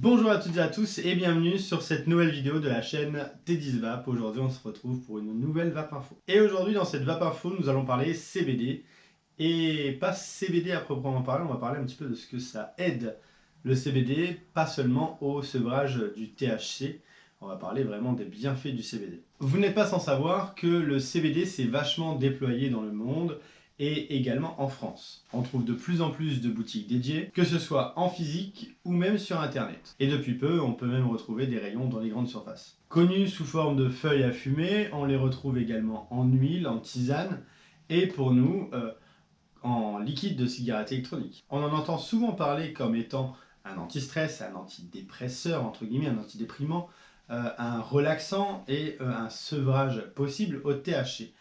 Bonjour à toutes et à tous et bienvenue sur cette nouvelle vidéo de la chaîne T10 Vape. Aujourd'hui on se retrouve pour une nouvelle Vape Info. Et aujourd'hui dans cette Vape Info nous allons parler CBD. Et pas CBD à proprement parler, on va parler un petit peu de ce que ça aide le CBD, pas seulement au sevrage du THC. On va parler vraiment des bienfaits du CBD. Vous n'êtes pas sans savoir que le CBD s'est vachement déployé dans le monde et également en France. On trouve de plus en plus de boutiques dédiées, que ce soit en physique ou même sur internet. Et depuis peu, on peut même retrouver des rayons dans les grandes surfaces. Connus sous forme de feuilles à fumer, on les retrouve également en huile, en tisane et pour nous, en liquide de cigarette électronique. On en entend souvent parler comme étant un anti-stress, un antidépresseur, entre guillemets, un antidéprimant, un relaxant et un sevrage possible au THC.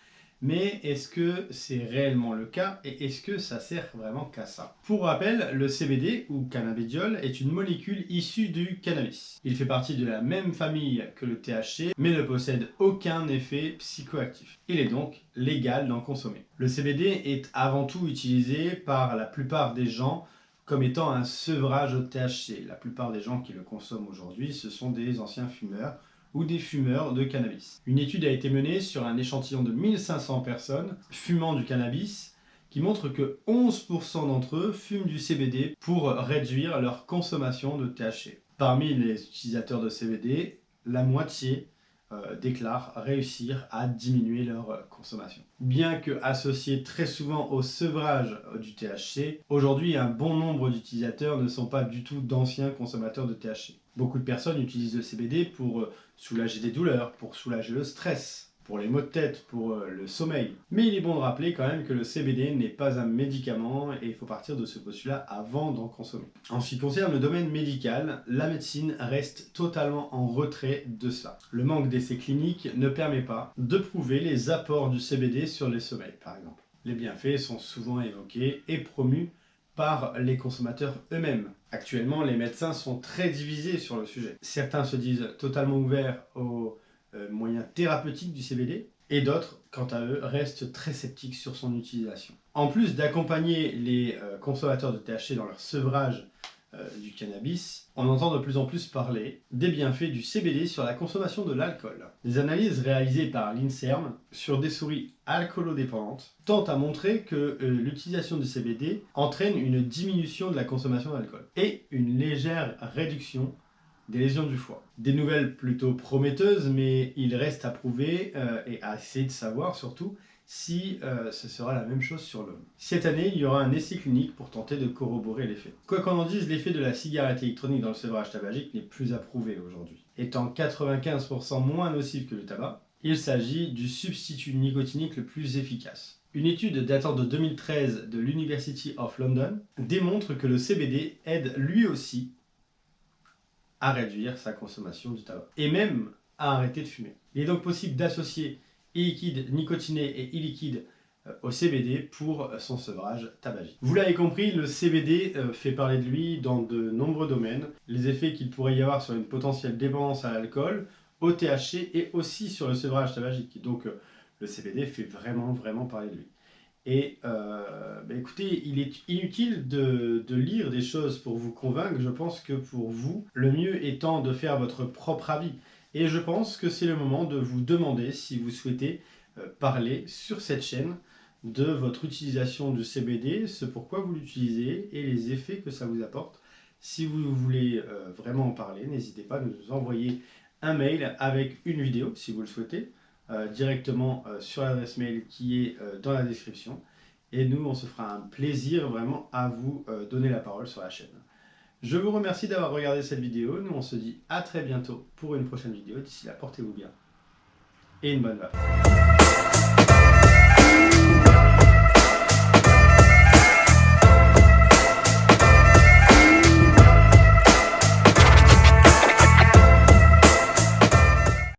Mais est-ce que c'est réellement le cas et est-ce que ça sert vraiment qu'à ça? Pour rappel, le CBD ou cannabidiol est une molécule issue du cannabis. Il fait partie de la même famille que le THC mais ne possède aucun effet psychoactif. Il est donc légal d'en consommer. Le CBD est avant tout utilisé par la plupart des gens comme étant un sevrage au THC. La plupart des gens qui le consomment aujourd'hui, ce sont des anciens fumeurs ou des fumeurs de cannabis. Une étude a été menée sur un échantillon de 1500 personnes fumant du cannabis qui montre que 11% d'entre eux fument du CBD pour réduire leur consommation de THC. Parmi les utilisateurs de CBD, la moitié déclarent réussir à diminuer leur consommation. Bien que associé très souvent au sevrage du THC, aujourd'hui un bon nombre d'utilisateurs ne sont pas du tout d'anciens consommateurs de THC. Beaucoup de personnes utilisent le CBD pour soulager des douleurs, pour soulager le stress, pour les maux de tête, pour le sommeil. Mais il est bon de rappeler quand même que le CBD n'est pas un médicament et il faut partir de ce postulat avant d'en consommer. En ce qui concerne le domaine médical, la médecine reste totalement en retrait de cela. Le manque d'essais cliniques ne permet pas de prouver les apports du CBD sur les sommeils, par exemple. Les bienfaits sont souvent évoqués et promus par les consommateurs eux-mêmes. Actuellement, les médecins sont très divisés sur le sujet. Certains se disent totalement ouverts aux moyens thérapeutiques du CBD et d'autres, quant à eux, restent très sceptiques sur son utilisation. En plus d'accompagner les consommateurs de THC dans leur sevrage du cannabis, on entend de plus en plus parler des bienfaits du CBD sur la consommation de l'alcool. Des analyses réalisées par l'INSERM sur des souris alcoolodépendantes tentent à montrer que l'utilisation du CBD entraîne une diminution de la consommation d'alcool et une légère réduction des lésions du foie. Des nouvelles plutôt prometteuses, mais il reste à prouver et à essayer de savoir surtout si ce sera la même chose sur l'homme. Cette année, il y aura un essai clinique pour tenter de corroborer l'effet. Quoi qu'on en dise, l'effet de la cigarette électronique dans le sevrage tabagique n'est plus approuvé aujourd'hui. Étant 95% moins nocif que le tabac, il s'agit du substitut nicotinique le plus efficace. Une étude datant de 2013 de l'University of London démontre que le CBD aide lui aussi à réduire sa consommation du tabac et même à arrêter de fumer. Il est donc possible d'associer e-liquide nicotiné et e-liquide au CBD pour son sevrage tabagique. Vous l'avez compris, le CBD fait parler de lui dans de nombreux domaines. Les effets qu'il pourrait y avoir sur une potentielle dépendance à l'alcool, au THC et aussi sur le sevrage tabagique. Donc le CBD fait vraiment parler de lui. Et écoutez, il est inutile de lire des choses pour vous convaincre. Je pense que pour vous, le mieux étant de faire votre propre avis. Et je pense que c'est le moment de vous demander si vous souhaitez parler sur cette chaîne de votre utilisation du CBD, ce pourquoi vous l'utilisez et les effets que ça vous apporte. Si vous voulez vraiment en parler, n'hésitez pas à nous envoyer un mail avec une vidéo si vous le souhaitez. Directement sur l'adresse mail qui est dans la description et nous on se fera un plaisir vraiment à vous donner la parole sur la chaîne. Je vous remercie d'avoir regardé cette vidéo, nous on se dit à très bientôt pour une prochaine vidéo, d'ici là portez-vous bien et une bonne vape.